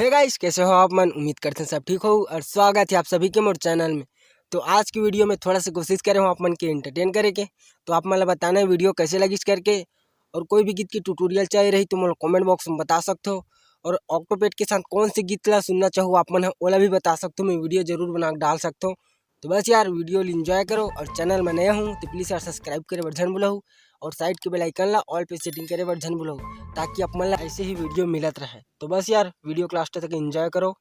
Hey guys, कैसे हो आप? मन उम्मीद करते हैं सब ठीक हो और स्वागत है आप सभी के मोर चैनल में। तो आज की वीडियो में थोड़ा सा कोशिश करे हूँ आप मन के एंटरटेन करे के। तो आप मतलब बताना वीडियो कैसे लगी करके, और कोई भी गीत की ट्यूटोरियल चाहिए रही तो मतलब कमेंट बॉक्स में बता सकते हो। और ऑक्टोपेट के साथ कौन सी गीत ला सुनना चाहो आप मन ओला भी बता सकते हो, मैं वीडियो जरूर बना डाल सकता हूँ। तो बस यार वीडियो इंजॉय करो, और चैनल में नया हूँ तो प्लीज़ यार सब्सक्राइब करे वर्जन बोलो, और साइड के बेल आइकन ला ऑल पे सेटिंग करे वर्जन बोलो, ताकि आप मतलब ऐसे ही वीडियो मिलत रहे। तो बस यार वीडियो को लास्ट तक एंजॉय करो।